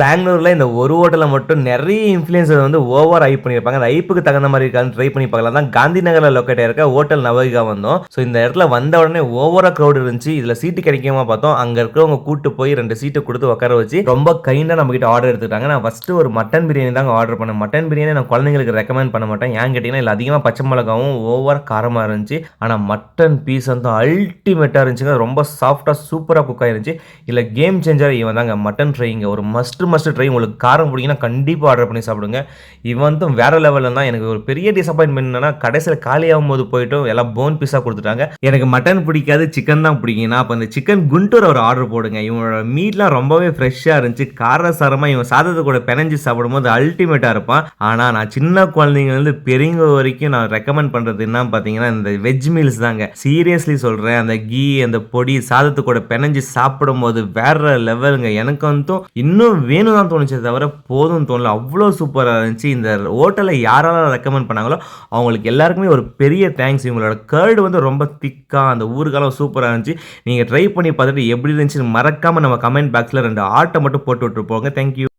பெங்களூர்ல இந்த ஒரு ஹோட்டல்ல மட்டும் நிறைய இன்ஃப்ளூயன்சர் வந்து ஓவர் ஹைப் பண்ணியிருப்பாங்க. அந்த ஹைப்புக்கு தகுந்த மாதிரி இருக்கான்னு ட்ரை பண்ணி பார்க்கலாம். தான் காந்தி நகர்ல லொக்கேட் ஆயிருக்க ஹோட்டல் நவகிகா வந்தோம். ஸோ இந்த இடத்துல வந்த உடனே ஓவரா க்ரௌட் இருந்துச்சு. இதுல சீட்டு கிடைக்குமா பார்த்தோம். அங்க இருக்கிறவங்க கூட்டு போய் 2 சீட்டு கொடுத்து உட்கார வச்சு ரொம்ப கைண்டா நம்ம கிட்ட ஆர்டர் எடுத்துட்டாங்க. நான் ஃபர்ஸ்ட் ஒரு மட்டன் பிரியாணி தாங்க ஆர்டர் பண்ணேன். மட்டன் பிரியாணி நான் குழந்தைங்களுக்கு ரெக்கமெண்ட் பண்ண மாட்டேன். ஏன் கேட்டீங்கன்னா இதுல அதிகமா பச்சை மிளகாவும் ஓவர் காரமா இருந்துச்சு. ஆனா மட்டன் பீஸ் வந்து அல்டிமேட்டா இருந்துச்சுங்க. ரொம்ப சாஃப்டா சூப்பரா குக் ஆயிருந்துச்சு. இல்ல கேம் சேஞ்சர் இவன் தாங்க மட்டன் ஃப்ரைங்க. ஒரு மஸ்ட் ட்ரை. உங்களுக்கு காரம் பிடிக்குன்னா கண்டிப்பா ஆர்டர் பண்ணி சாப்பிடுங்க. இவன் வந்து வேற லெவல்ல தான். எனக்கு ஒரு பெரிய டிசப்பாயின்மெண்ட் என்னன்னா கடைசியில் காலியாகும் போது போயிட்டும் எல்லாம் போன் பீஸா கொடுத்துட்டாங்க. எனக்கு மட்டன் பிடிக்காது, சிக்கன் தான் பிடிக்கும். அப்போ அந்த சிக்கன் குண்டூர் ஒரு ஆர்டர் போடுங்க. இவனோட மீட்லாம் ரொம்பவே ஃப்ரெஷ்ஷா இருந்துச்சு. காரசாரமா இவன் சாதத்தை கூட பெனஞ்சு சாப்பிடும்போது அல்டிமேட்டா இருப்பான். ஆனா நான் சின்ன குழந்தைங்கலேருந்து பெரியவங்க வரைக்கும் நான் ரெக்கமெண்ட் பண்றது என்ன பார்த்தீங்கன்னா இந்த வெஜ் மீல்ஸ் தாங்க. சீரியஸ்லி சொல்றேன். அந்த கீ அந்த பொடி சாதத்து கூட பெனஞ்சு சாப்பிடும் போது வேற லெவலுங்க. எனக்கு வந்து இன்னும் வேணும் தான் தோணுச்சே தவிர போதும் தோணல. அவ்வளோ சூப்பராக இருந்துச்சு. இந்த ஹோட்டலை யாரெல்லாம் ரெக்கமெண்ட் பண்ணாங்களோ அவங்களுக்கு எல்லாருக்குமே ஒரு பெரிய தேங்க்ஸ். இவங்களோட கர்டு வந்து ரொம்ப திக்காக அந்த ஊருக்காலம் சூப்பராக இருந்துச்சு. நீங்கள் ட்ரை பண்ணி பார்த்துட்டு எப்படி இருந்துச்சுன்னு மறக்காமல் நம்ம கமெண்ட் பாக்ஸில் 2 ஆட்டை மட்டும் போட்டு விட்டுருப்போங்க. தேங்க்யூ.